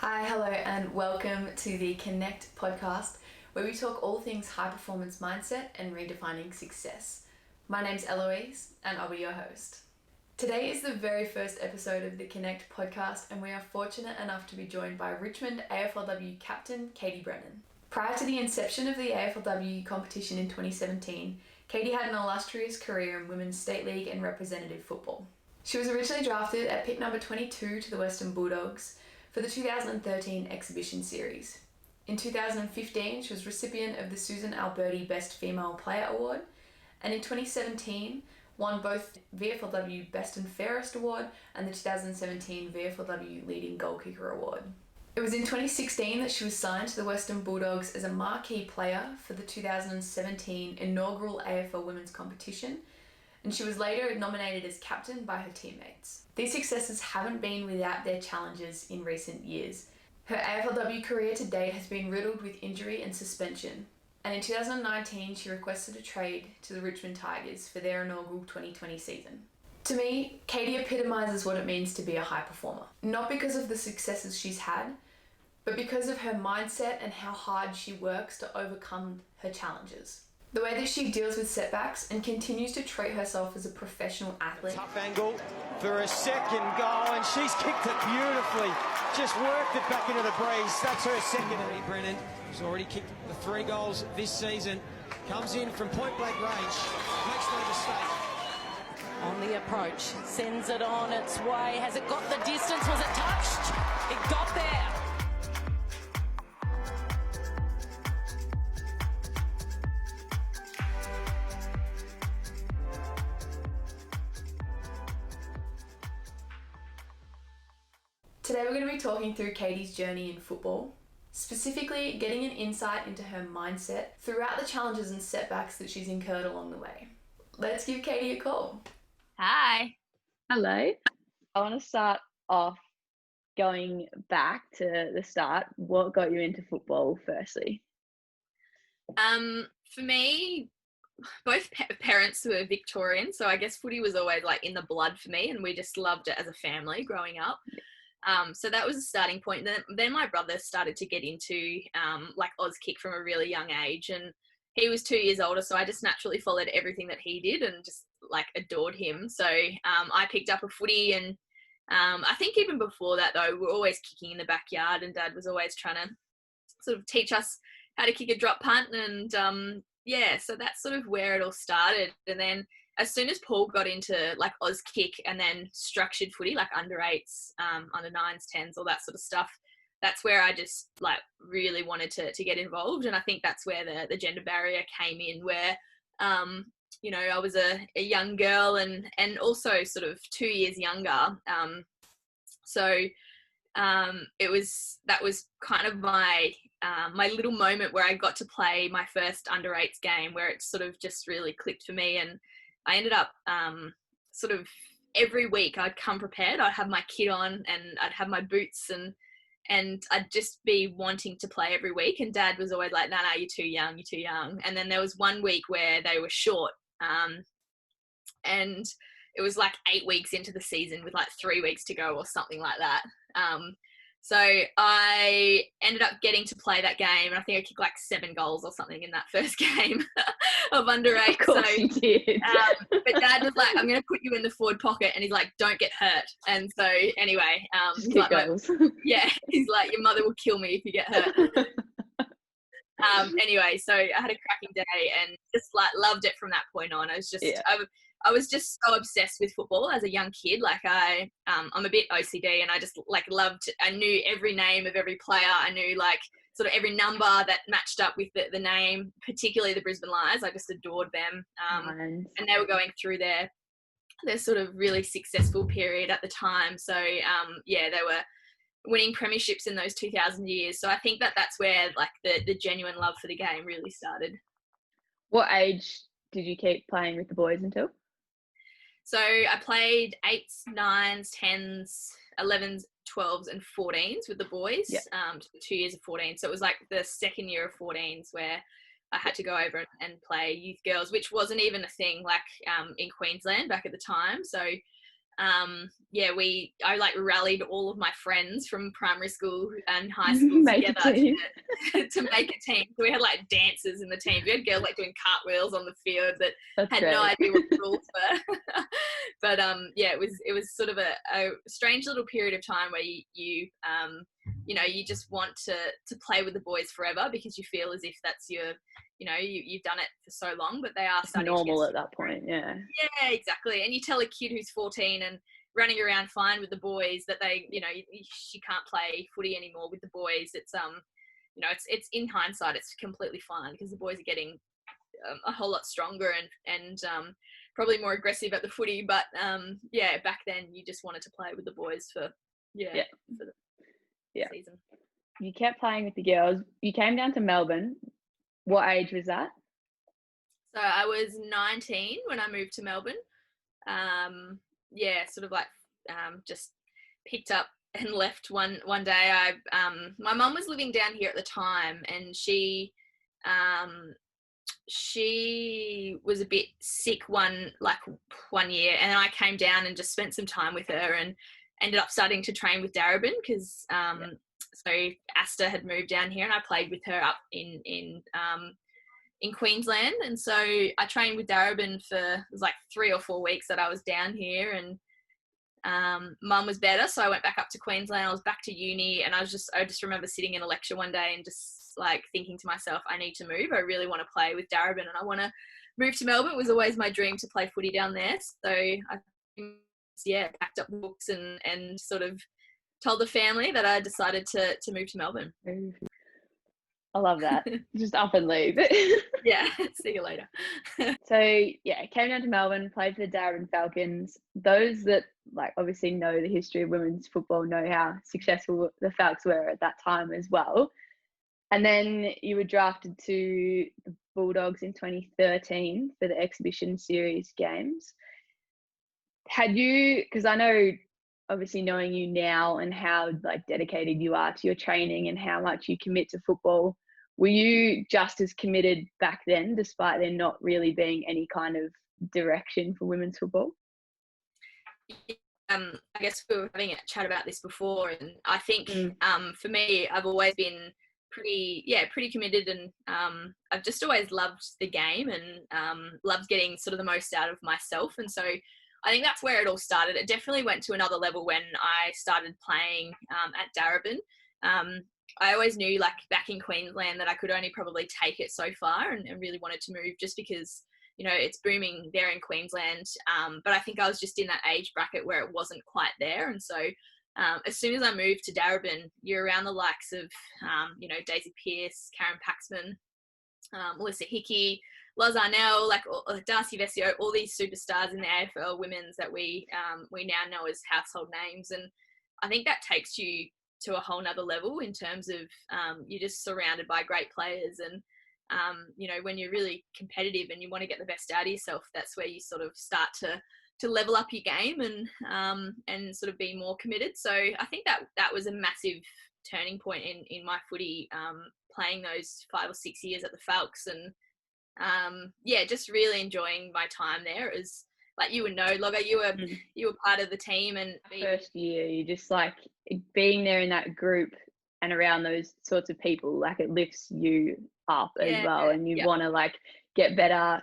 Hi, hello, and welcome to the Connect podcast, where we talk all things high performance mindset and redefining success. My name's Eloise, and I'll be your host. Today is the very first episode of the Connect podcast, and we are fortunate enough to be joined by Richmond Aflw Captain Katie Brennan. Prior to the inception of the Aflw competition in 2017, Katie had an illustrious career in women's state league and representative football. She was originally drafted at pick number 22 to the Western Bulldogs for the 2013 exhibition series. In 2015, she was recipient of the Susan Alberti Best Female Player Award, and in 2017 won both VFLW Best and Fairest Award and the 2017 VFLW Leading Goal Kicker Award. It was in 2016 that she was signed to the Western Bulldogs as a marquee player for the 2017 inaugural AFL Women's Competition, and she was later nominated as captain by her teammates. These successes haven't been without their challenges in recent years. Her AFLW career to date has been riddled with injury and suspension, and in 2019 she requested a trade to the Richmond Tigers for their inaugural 2020 season. To me, Katie epitomises what it means to be a high performer, not because of the successes she's had, but because of her mindset and how hard she works to overcome her challenges. The way that she deals with setbacks and continues to treat herself as a professional athlete. Tough angle for a second goal, and she's kicked it beautifully. Just worked it back into the breeze. That's her second. Katie Brennan, who's already kicked the 3 goals this season, comes in from point blank range, makes no mistake. On the approach, sends it on its way. Has it got the distance? Was it touched? It got there. Today we're going to be talking through Katie's journey in football, specifically getting an insight into her mindset throughout the challenges and setbacks that she's incurred along the way. Let's give Katie a call. Hi. Hello. I want to start off going back to the start. What got you into football firstly? For me, both parents were Victorian, so I guess footy was always like in the blood for me, and we just loved it as a family growing up. So that was a starting point. Then my brother started to get into like Auskick from a really young age, and he was 2 years older, so I just naturally followed everything that he did and just like adored him. So I picked up a footy, and I think even before that though, we were always kicking in the backyard, and Dad was always trying to sort of teach us how to kick a drop punt, and so that's sort of where it all started. And then as soon as Paul got into like Auskick and then structured footy, like under 8s, under 9s, 10s, all that sort of stuff, that's where I just like really wanted to get involved. And I think that's where the gender barrier came in, where, I was a young girl and also sort of 2 years younger. That was kind of my little moment where I got to play my first under 8s game, where it sort of just really clicked for me. And I ended up sort of every week I'd come prepared. I'd have my kit on and I'd have my boots and I'd just be wanting to play every week. And Dad was always like, no, you're too young. And then there was one week where they were short. And it was like 8 weeks into the season with like 3 weeks to go or something like that. So I ended up getting to play that game, and I think I kicked like 7 goals or something in that first game of under 8. Of course you did. But Dad was like, I'm going to put you in the forward pocket, and he's like, don't get hurt. And so anyway, Just kick goals. he's like, your mother will kill me if you get hurt. Anyway, so I had a cracking day and just like loved it from that point on. I was just so obsessed with football as a young kid. Like I'm a bit OCD, and I just like I knew every name of every player. I knew like sort of every number that matched up with the name, particularly the Brisbane Lions. I just adored them. And they were going through their sort of really successful period at the time. So they were winning premierships in those 2000 years. So I think that's where like the genuine love for the game really started. What age did you keep playing with the boys until? So I played 8s, 9s, 10s, 11s, 12s and 14s with the boys, 2 years of 14. So it was like the second year of 14s where I had to go over and play youth girls, which wasn't even a thing like in Queensland back at the time. So I like rallied all of my friends from primary school and high school Make a together team. to make a team. So we had like dancers in the team. We had girls like doing cartwheels on the field that That's had great. no idea what the rules were. But it was sort of a strange little period of time where you just want to play with the boys forever because you feel as if that's your, you've done it for so long, but they are It's starting normal to at that point, yeah. Yeah, exactly. And you tell a kid who's 14 and running around fine with the boys that she can't play footy anymore with the boys. It's it's in hindsight, it's completely fine because the boys are getting a whole lot stronger and probably more aggressive at the footy. But back then you just wanted to play with the boys for the season. You kept playing with the girls. You came down to Melbourne. What age was that? So I was 19 when I moved to Melbourne. Sort of like just picked up and left one day. My mum was living down here at the time, and she was a bit sick one year, and then I came down and just spent some time with her and ended up starting to train with Darebin because so Asta had moved down here and I played with her up in Queensland, and so I trained with Darebin for it was like 3 or 4 weeks that I was down here, and mum was better, so I went back up to Queensland. I was back to uni, and I just remember sitting in a lecture one day and just like thinking to myself, I need to move. I really want to play with Darebin and I want to move to Melbourne. It was always my dream to play footy down there, so I packed up the books and sort of told the family that I decided to move to Melbourne. I love that. Just up and leave. Yeah, see you later. So came down to Melbourne, played for the Darebin Falcons. Those that like obviously know the history of women's football know how successful the Falcons were at that time as well. And then you were drafted to the Bulldogs in 2013 for the exhibition series games. Had you, because I know obviously knowing you now and how like dedicated you are to your training and how much you commit to football, were you just as committed back then despite there not really being any kind of direction for women's football? I guess we were having a chat about this before, and I think for me, I've always been pretty committed, and I've just always loved the game and loved getting sort of the most out of myself, and so I think that's where it all started. It definitely went to another level when I started playing at Darebin. I always knew, like, back in Queensland that I could only probably take it so far and really wanted to move just because, it's booming there in Queensland. But I think I was just in that age bracket where it wasn't quite there. And so as soon as I moved to Darebin, you're around the likes of, Daisy Pearce, Karen Paxman, Melissa Hickey, Loz Arnell, Darcy Vesio, all these superstars in the AFL women's that we now know as household names. And I think that takes you to a whole nother level in terms of you're just surrounded by great players. And, when you're really competitive and you want to get the best out of yourself, that's where you sort of start to level up your game and sort of be more committed. So I think that was a massive turning point in my footy, playing those 5 or 6 years at the Falcons, and just really enjoying my time there. It was like, you would know, Logger, you were part of the team, and first year you just like being there in that group and around those sorts of people, like it lifts you up as well, and you want to like get better.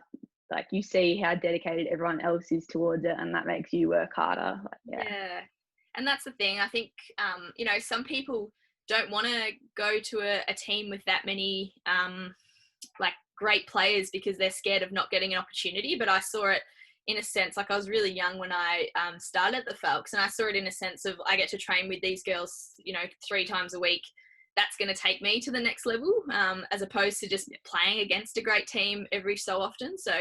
Like you see how dedicated everyone else is towards it, and that makes you work harder. And that's the thing. I think some people don't want to go to a team with that many great players because they're scared of not getting an opportunity. But I saw it in a sense, like I was really young when I started at the Falcons, and I saw it in a sense of I get to train with these girls 3 times a week. That's going to take me to the next level, as opposed to just playing against a great team every so often. So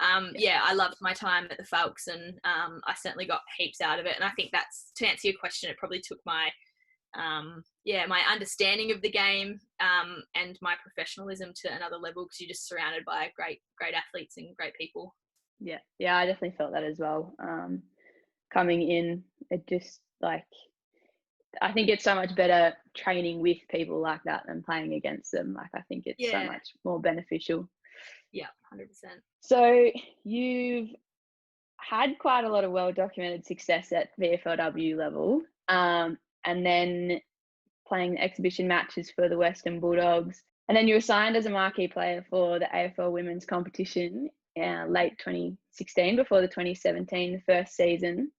I loved my time at the Falcons, and I certainly got heaps out of it. And I think that's, to answer your question, it probably took my my understanding of the game and my professionalism to another level, because you're just surrounded by great athletes and great people. Yeah, I definitely felt that as well. Coming in, it just I think it's so much better training with people like that than playing against them. Like I think it's so much more beneficial. Yeah, 100%. So you've had quite a lot of well-documented success at VFLW level, and then playing the exhibition matches for the Western Bulldogs. And then you were signed as a marquee player for the AFL women's competition late 2016, before the 2017, the first season.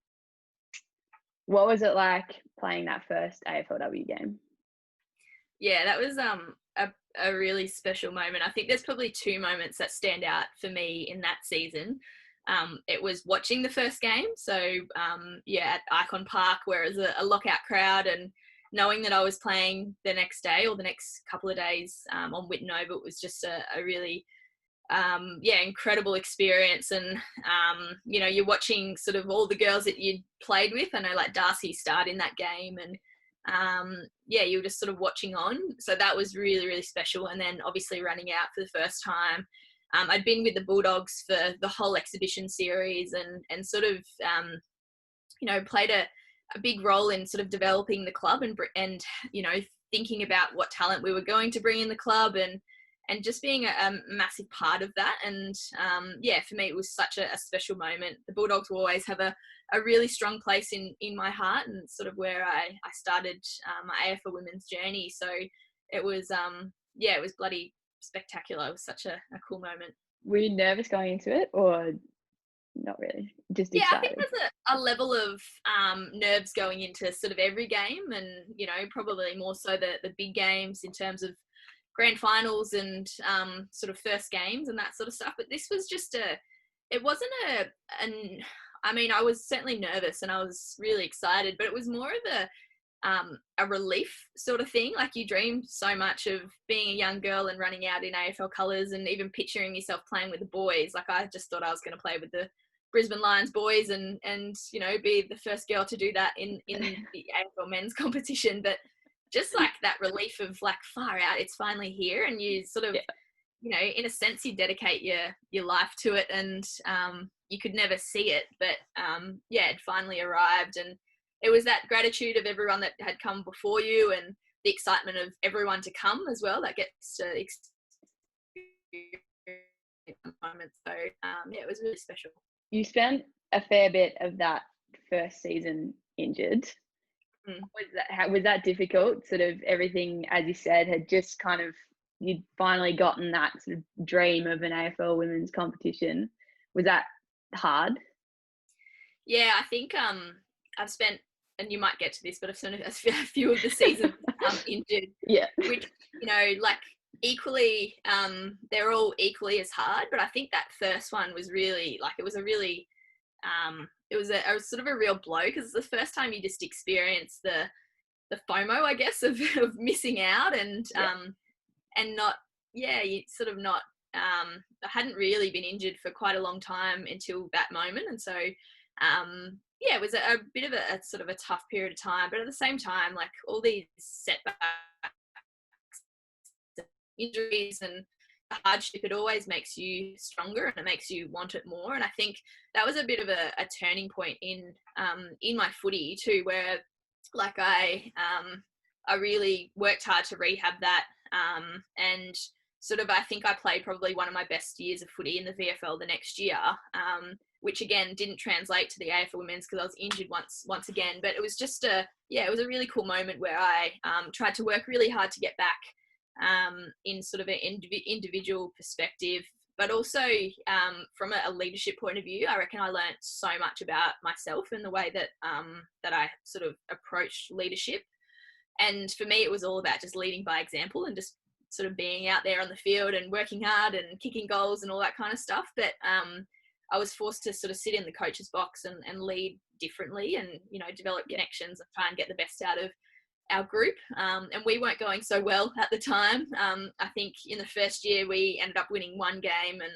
What was it like playing that first AFLW game? Yeah, that was a really special moment. I think there's probably two moments that stand out for me in that season. It was watching the first game. So, at Icon Park, where it was a lockout crowd, and knowing that I was playing the next day or the next couple of days on Whitten Oval, it was just a really, incredible experience. And, you're watching sort of all the girls that you'd played with. I know like Darcy starred in that game, and you were just sort of watching on. So that was really, really special. And then obviously running out for the first time. I'd been with the Bulldogs for the whole exhibition series and sort of, played a big role in sort of developing the club and thinking about what talent we were going to bring in the club and just being a massive part of that. And for me, it was such a special moment. The Bulldogs will always have a really strong place in my heart, and sort of where I started my AFL women's journey. So it was, it was bloody spectacular. It was such a cool moment. Were you nervous going into it, or not really? Just excited? I think there's a level of nerves going into sort of every game, and probably more so the big games in terms of grand finals and sort of first games and that sort of stuff. But this was just it wasn't I was certainly nervous and I was really excited, but it was more of a relief sort of thing. Like, you dream so much of being a young girl and running out in AFL colours, and even picturing yourself playing with the boys. Like, I just thought I was going to play with the Brisbane Lions boys and be the first girl to do that in the AFL men's competition. But just like that relief of like, far out, it's finally here, and you sort of in a sense you dedicate your life to it, and you could never see it, but it finally arrived. And it was that gratitude of everyone that had come before you, and the excitement of everyone to come as well that gets to experience the moment. So it was really special. You spent a fair bit of that first season injured. Was that difficult? Sort of everything, as you said, had just kind of, you'd finally gotten that sort of dream of an AFL women's competition. Was that hard? Yeah, I think I've spent, and you might get to this, but I've spent a few of the seasons injured. Yeah. Which, like, equally, they're all equally as hard, but I think that first one was really, like, it was a really, it was a sort of a real blow, because it's the first time you just experience the FOMO, I guess, of missing out, and not, you sort of not, I hadn't really been injured for quite a long time until that moment. And so, it was a bit of a sort of a tough period of time, but at the same time, like, all these setbacks, injuries and hardship, it always makes you stronger and it makes you want it more. And I think that was a bit of a turning point in my footy too, where like I really worked hard to rehab that, and sort of, I think I played probably one of my best years of footy in the VFL the next year, which again didn't translate to the AFL women's because I was injured once again. But it was just it was a really cool moment where I tried to work really hard to get back in sort of an individual perspective, but also from a leadership point of view. I reckon I learned so much about myself and the way that that I sort of approached leadership. And for me, it was all about just leading by example and just sort of being out there on the field and working hard and kicking goals and all that kind of stuff. But I was forced to sort of sit in the coach's box and lead differently and, develop connections and try and get the best out of our group. And we weren't going so well at the time. I think in the first year we ended up winning one game and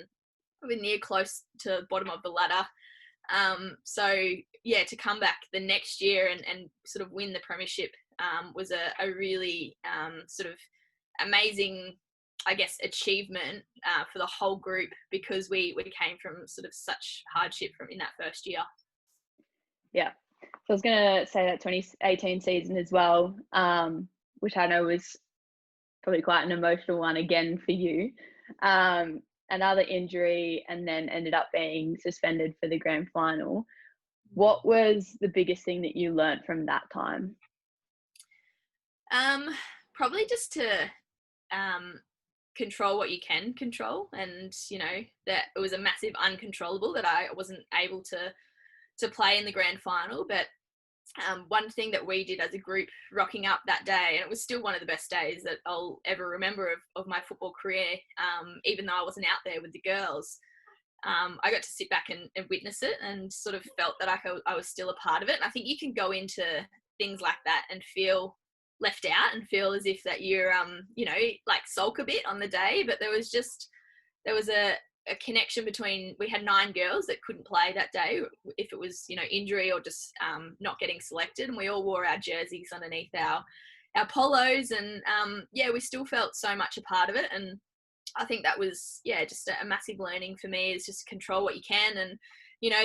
we were near close to bottom of the ladder. To come back the next year and sort of win the premiership was a really sort of amazing, I guess, achievement for the whole group, because we came from sort of such hardship in that first year. Yeah. So I was going to say that 2018 season as well, which I know was probably quite an emotional one again for you. another injury, and then ended up being suspended for the grand final. What was the biggest thing that you learnt from that time? Probably just to control what you can control, and that it was a massive uncontrollable that I wasn't able to play in the grand final. But one thing that we did as a group rocking up that day, and it was still one of the best days that I'll ever remember of my football career, even though I wasn't out there with the girls, I got to sit back and witness it, and sort of felt that I was still a part of it. And I think you can go into things like that and feel left out and feel as if that you're like sulk a bit on the day, but there was a connection between, we had 9 girls that couldn't play that day if it was injury or just not getting selected, and we all wore our jerseys underneath our polos, and we still felt so much a part of it. And I think that was just a massive learning for me, is just control what you can. And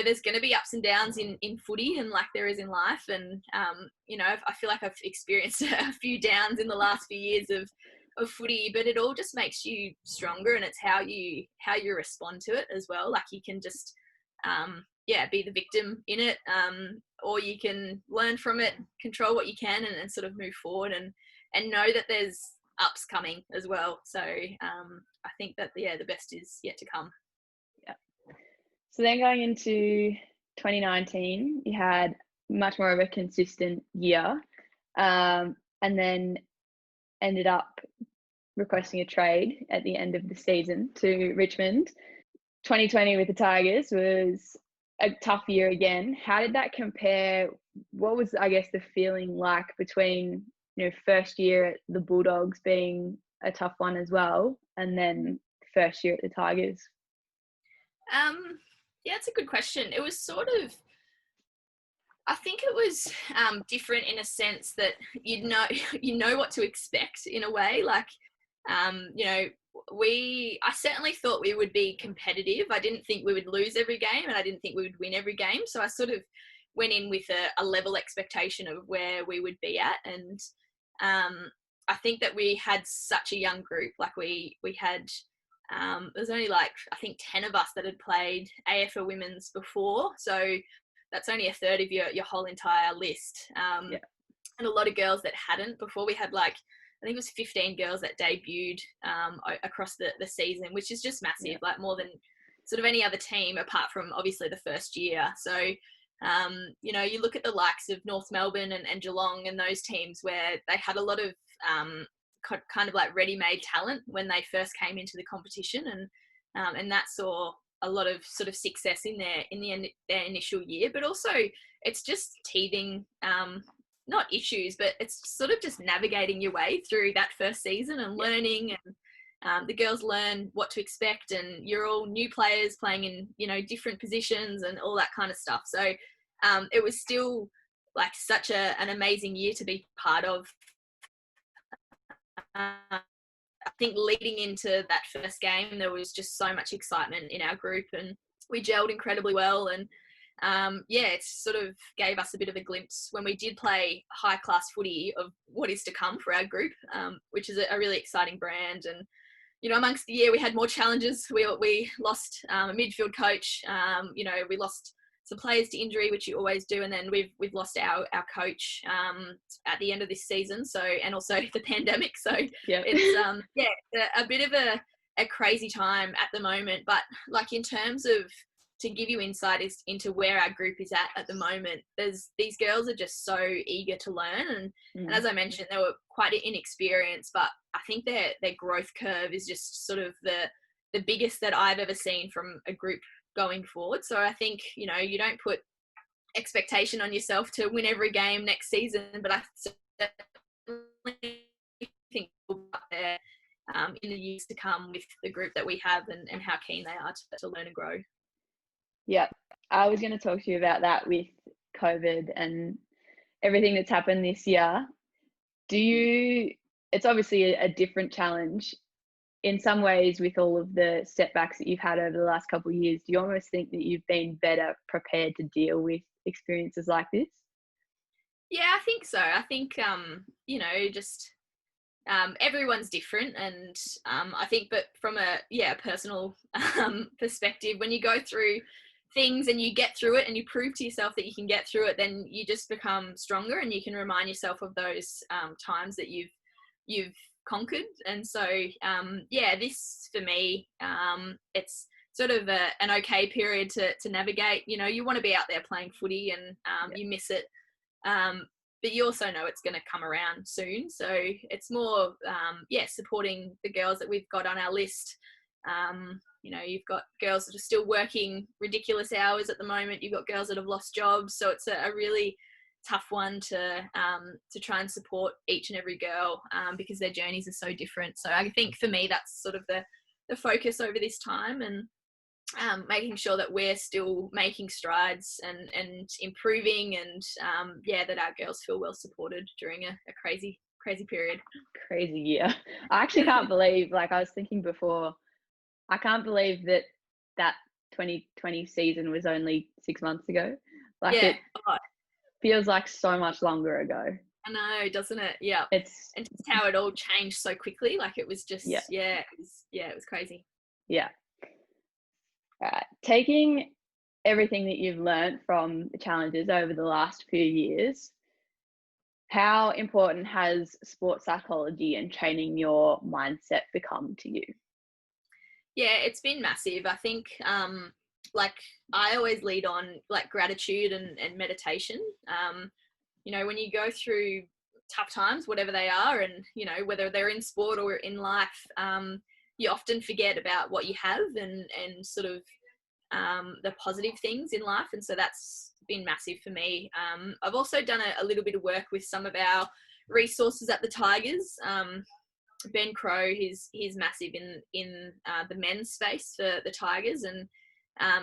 there's going to be ups and downs in footy, and like there is in life. And, I feel like I've experienced a few downs in the last few years of footy, but it all just makes you stronger, and it's how you respond to it as well. Like you can just, be the victim in it, or you can learn from it, control what you can, and sort of move forward and know that there's ups coming as well. So I think that, the best is yet to come. So then going into 2019, you had much more of a consistent year, and then ended up requesting a trade at the end of the season to Richmond. 2020 with the Tigers was a tough year again. How did that compare? What was, I guess, the feeling like between, first year at the Bulldogs being a tough one as well, and then first year at the Tigers? It's a good question. It was sort of, I think it was different in a sense that you know what to expect in a way. Like, I certainly thought we would be competitive. I didn't think we would lose every game, and I didn't think we would win every game. So I sort of went in with a level expectation of where we would be at. And I think that we had such a young group. Like we had, there's only like, I think 10 of us that had played AFL women's before. So that's only a third of your whole entire list. And a lot of girls that hadn't before. We had like, I think it was 15 girls that debuted across the season, which is just massive, like more than sort of any other team apart from obviously the first year. So, you look at the likes of North Melbourne and Geelong and those teams where they had a lot of kind of like ready-made talent when they first came into the competition, and that saw a lot of sort of success in their initial year. But also it's just teething not issues, but it's sort of just navigating your way through that first season and learning, and the girls learn what to expect, and you're all new players playing in different positions and all that kind of stuff. So it was still like such an amazing year to be part of. I think leading into that first game, there was just so much excitement in our group, and we gelled incredibly well. And it sort of gave us a bit of a glimpse when we did play high class footy of what is to come for our group, which is a really exciting brand. And amongst the year we had more challenges. We lost a midfield coach. We lost some players to injury, which you always do, and then we've lost our coach at the end of this season. So, and also the pandemic. So it's a bit of a crazy time at the moment. But like in terms of, to give you insight into where our group is at the moment, these girls are just so eager to learn, and as I mentioned, they were quite inexperienced, but I think their growth curve is just sort of the biggest that I've ever seen from a group going forward. So I think you don't put expectation on yourself to win every game next season, but I certainly think we'll be up there in the years to come with the group that we have, and how keen they are to learn and grow. Yeah, I was going to talk to you about that with COVID and everything that's happened this year. It's obviously a different challenge in some ways with all of the setbacks that you've had over the last couple of years. Do you almost think that you've been better prepared to deal with experiences like this? Yeah, I think so. I think, everyone's different, and I think, but from a personal perspective, when you go through things and you get through it and you prove to yourself that you can get through it, then you just become stronger, and you can remind yourself of those times that you've conquered. And so this for me, it's sort of an okay period to navigate. You know, you want to be out there playing footy, and you miss it, but you also know it's going to come around soon. So it's more supporting the girls that we've got on our list. You know, you've got girls that are still working ridiculous hours at the moment. You've got girls that have lost jobs. So it's a really tough one to try and support each and every girl, because their journeys are so different. So I think for me, that's sort of the focus over this time, and making sure that we're still making strides and improving, and that our girls feel well supported during a crazy period. Crazy year. I actually can't believe, like I was thinking before, I can't believe that 2020 season was only 6 months ago. Like it feels like so much longer ago. I know, doesn't it? Yeah. And just how it all changed so quickly. Like it was just, it was crazy. Yeah. All right. Taking everything that you've learned from the challenges over the last few years, how important has sports psychology and training your mindset become to you? Yeah, it's been massive. I think, like I always lead on like gratitude and meditation. You know, when you go through tough times, whatever they are, and, you know, whether they're in sport or in life, you often forget about what you have and sort of the positive things in life. And so that's been massive for me. I've also done a little bit of work with some of our resources at the Tigers. Ben Crow, he's massive in the men's space for the Tigers, and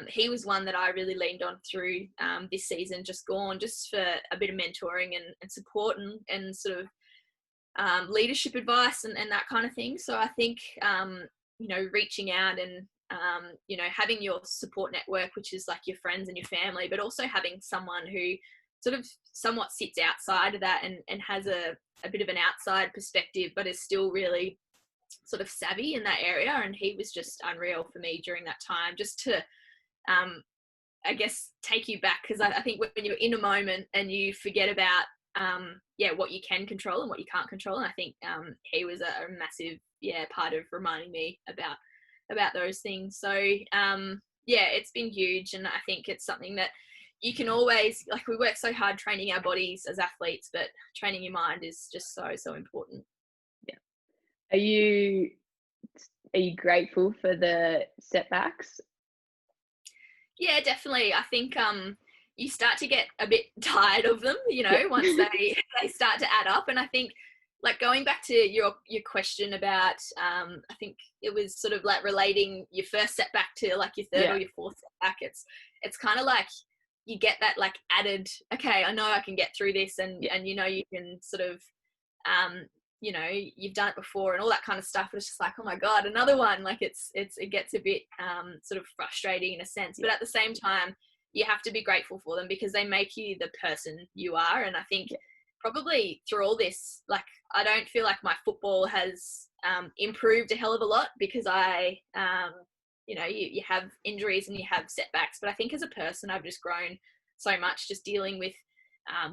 he was one that I really leaned on through this season, just for a bit of mentoring and support and sort of leadership advice and that kind of thing. So I think you know, reaching out and you know, having your support network, which is like your friends and your family, but also having someone who sort of somewhat sits outside of that and has a bit of an outside perspective, but is still really sort of savvy in that area. And he was just unreal for me during that time, just to, I guess, take you back. Because I think when you're in a moment and you forget about, what you can control and what you can't control. And I think he was a massive, part of reminding me about those things. So, it's been huge. And I think it's something that you can always, like, we work so hard training our bodies as athletes, but training your mind is just so important. Yeah. Are you grateful for the setbacks? Yeah, definitely. I think you start to get a bit tired of them, you know, once they start to add up. And I think, like, going back to your question about, I think it was sort of like relating your first setback to like your third or your fourth setback. It's kind of like you get that like added, okay, I know I can get through this, and you know, you can sort of, you know, you've done it before and all that kind of stuff. It's just like, oh my God, another one. Like it gets a bit sort of frustrating in a sense, but at the same time, you have to be grateful for them because they make you the person you are. And I think probably through all this, like, I don't feel like my football has improved a hell of a lot because I, you know, you have injuries and you have setbacks, but I think as a person, I've just grown so much just dealing with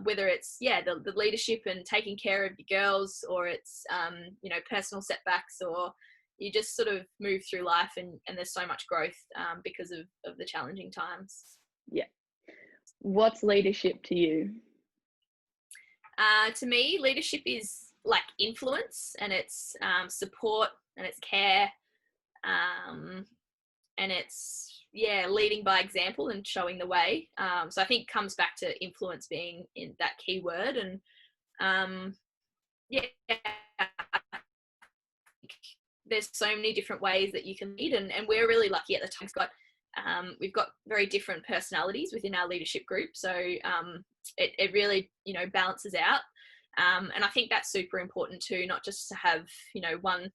whether it's, the leadership and taking care of your girls, or it's, you know, personal setbacks, or you just sort of move through life and there's so much growth because of the challenging times. Yeah. What's leadership to you? To me, leadership is like influence, and it's support, and it's care, and it's leading by example and showing the way. So I think it comes back to influence being in that key word. And there's so many different ways that you can lead, and we're really lucky at the time. We've got very different personalities within our leadership group, so it really, you know, balances out. And I think that's super important too, not just to have, you know, one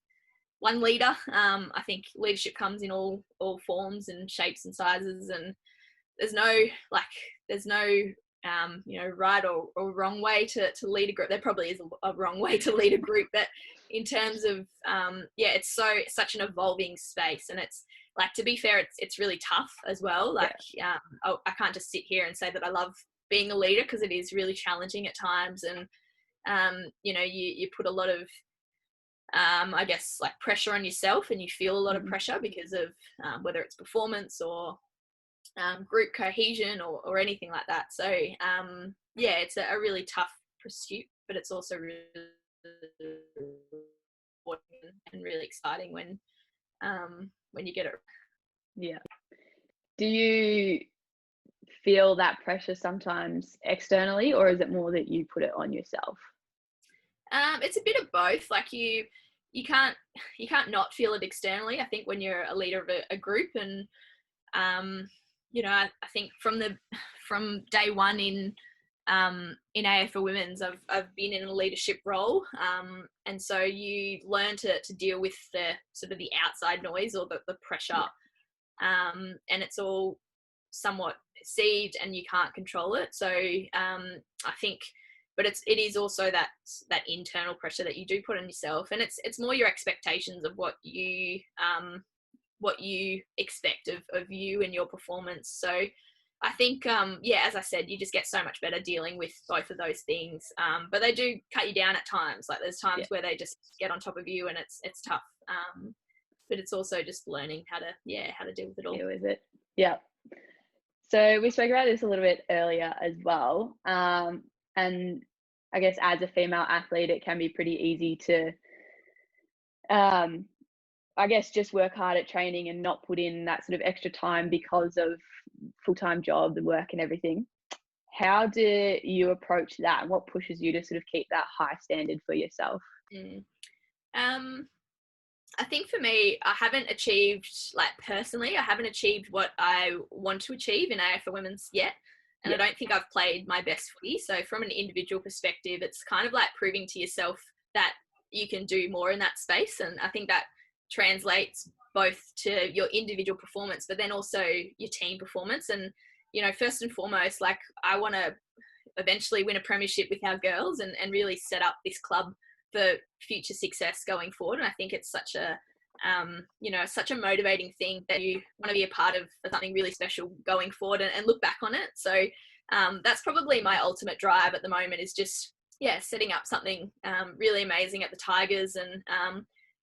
leader. I think leadership comes in all forms and shapes and sizes, and there's no you know, right or wrong way to lead a group. There probably is a wrong way to lead a group, but in terms of it's such an evolving space, and it's like, to be fair, it's really tough as well. Like I can't just sit here and say that I love being a leader, because it is really challenging at times, and you put a lot of I guess like pressure on yourself, and you feel a lot of pressure because of whether it's performance or group cohesion or anything like that. So it's a really tough pursuit, but it's also really rewarding and really exciting when you get it. Yeah. Do you feel that pressure sometimes externally, or is it more that you put it on yourself? It's a bit of both. Like you can't not feel it externally. I think when you're a leader of a group, and I think from day one in AFL Women's, I've been in a leadership role, and so you learn to deal with the sort of the outside noise or the pressure, and it's all somewhat perceived and you can't control it. So I think, but it is also that internal pressure that you do put on yourself, and it's more your expectations of what you expect of you and your performance. So I think as I said, you just get so much better dealing with both of those things, but they do cut you down at times. Like there's times where they just get on top of you, and it's tough, but it's also just learning how to deal with it all. Deal with it. Yeah. So we spoke about this a little bit earlier as well, and I guess as a female athlete, it can be pretty easy to I guess just work hard at training and not put in that sort of extra time because of full-time job, the work and everything. How do you approach that, and what pushes you to sort of keep that high standard for yourself? I think for me, I haven't achieved what I want to achieve in AFL Women's yet. And I don't think I've played my best footy. So from an individual perspective, it's kind of like proving to yourself that you can do more in that space. And I think that translates both to your individual performance, but then also your team performance. And, first and foremost, like I want to eventually win a premiership with our girls and really set up this club for future success going forward. And I think it's such a such a motivating thing that you want to be a part of something really special going forward and look back on it. So that's probably my ultimate drive at the moment, is just setting up something really amazing at the Tigers, and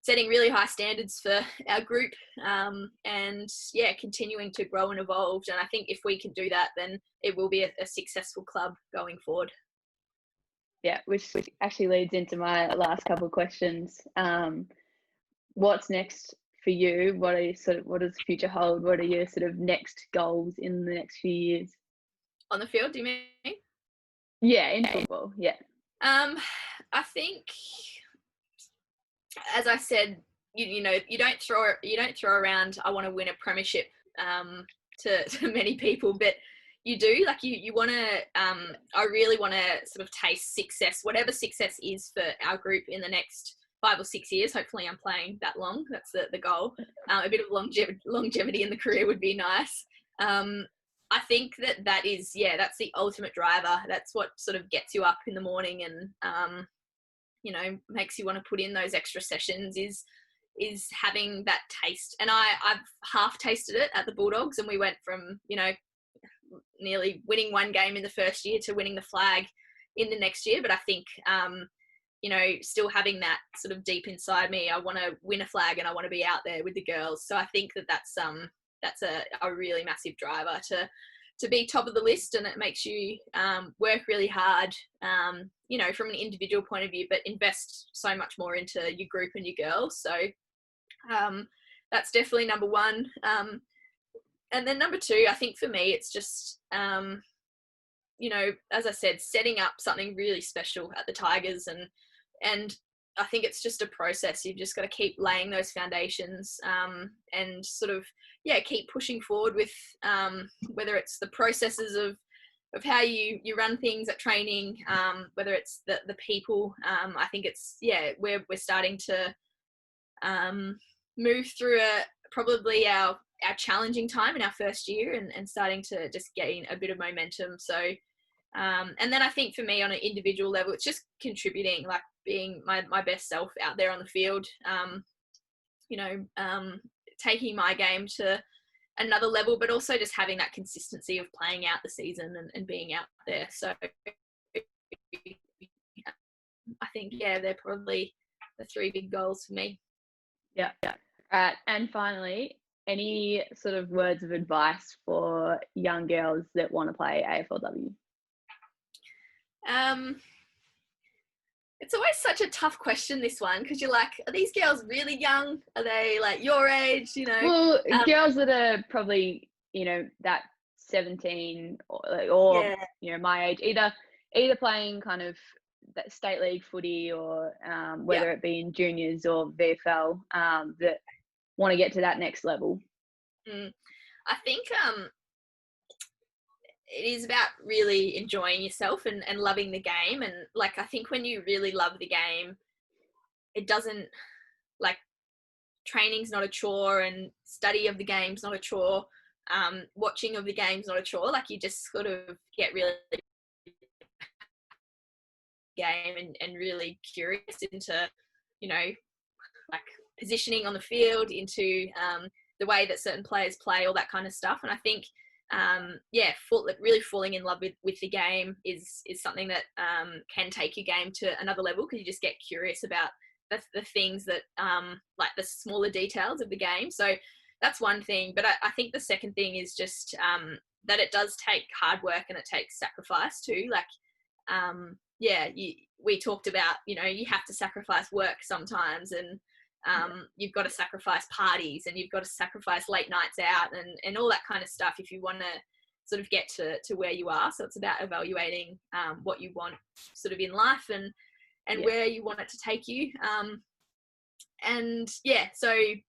setting really high standards for our group, and continuing to grow and evolve. And I think if we can do that, then it will be a successful club going forward. Yeah, which actually leads into my last couple of questions. What's next for you? What does the future hold? What are your sort of next goals in the next few years? On the field, do you mean? Yeah, in football. Yeah. I think, as I said, you don't throw around "I want to win a premiership" to many people, but you do. Like you want to. I really want to sort of taste success, whatever success is for our group in the next 5 or 6 years. Hopefully, I'm playing that long. That's the goal. A bit of longevity in the career would be nice. I think that is that's the ultimate driver. That's what sort of gets you up in the morning and makes you want to put in those extra sessions, is having that taste. And I've half tasted it at the Bulldogs, and we went from nearly winning one game in the first year to winning the flag in the next year. But I think still having that sort of deep inside me, I want to win a flag and I want to be out there with the girls. So I think that's a really massive driver to be top of the list, and it makes you work really hard, from an individual point of view, but invest so much more into your group and your girls. So that's definitely number one. And then number two, I think for me, it's just, as I said, setting up something really special at the Tigers, and I think it's just a process. You've just got to keep laying those foundations, and sort of, keep pushing forward with whether it's the processes of how you run things at training, whether it's the people. I think it's, we're starting to move through probably our challenging time in our first year, and starting to just gain a bit of momentum. So And then I think for me on an individual level, it's just contributing, like being my best self out there on the field, taking my game to another level, but also just having that consistency of playing out the season and being out there. So I think, they're probably the three big goals for me. Yeah. And finally, any sort of words of advice for young girls that want to play AFLW? It's always such a tough question, this one, because you're like, are these girls really young? Are they like your age, Well, girls that are probably, that 17 or my age, either playing kind of that state league footy or whether it be in juniors or VFL, that want to get to that next level. I think it is about really enjoying yourself and loving the game. And like, I think when you really love the game, it doesn't, like, training's not a chore and study of the game's not a chore. Watching of the game's not a chore. Like, you just sort of get really game and really curious into, like positioning on the field, into the way that certain players play, all that kind of stuff. And I think really falling in love with the game is something that can take your game to another level, because you just get curious about the things that like the smaller details of the game. So that's one thing. But I think the second thing is just that it does take hard work and it takes sacrifice too. Like we talked about, you have to sacrifice work sometimes, and you've got to sacrifice parties, and you've got to sacrifice late nights out and all that kind of stuff if you want to sort of get to where you are. So it's about evaluating what you want sort of in life and where you want it to take you.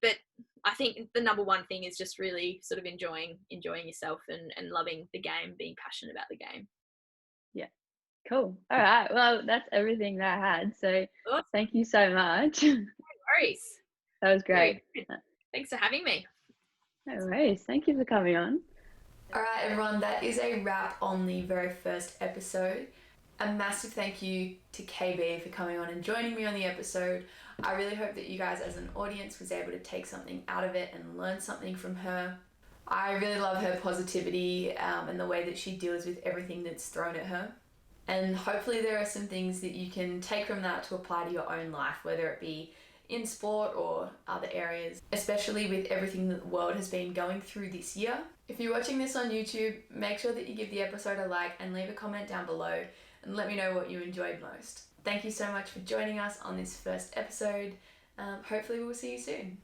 But I think the number one thing is just really sort of enjoying yourself and loving the game, being passionate about the game. Yeah. Cool. All right. Well, that's everything that I had. So Thank you so much. No worries. That was great. Thanks for having me. No worries. Thank you for coming on. All right, everyone, that is a wrap on the very first episode. A massive thank you to KB for coming on and joining me on the episode. I really hope that you guys as an audience was able to take something out of it and learn something from her. I really love her positivity and the way that she deals with everything that's thrown at her. And hopefully there are some things that you can take from that to apply to your own life, whether it be in sport or other areas, especially with everything that the world has been going through this year. If you're watching this on YouTube, make sure that you give the episode a like and leave a comment down below and let me know what you enjoyed most. Thank you so much for joining us on this first episode. Hopefully we'll see you soon.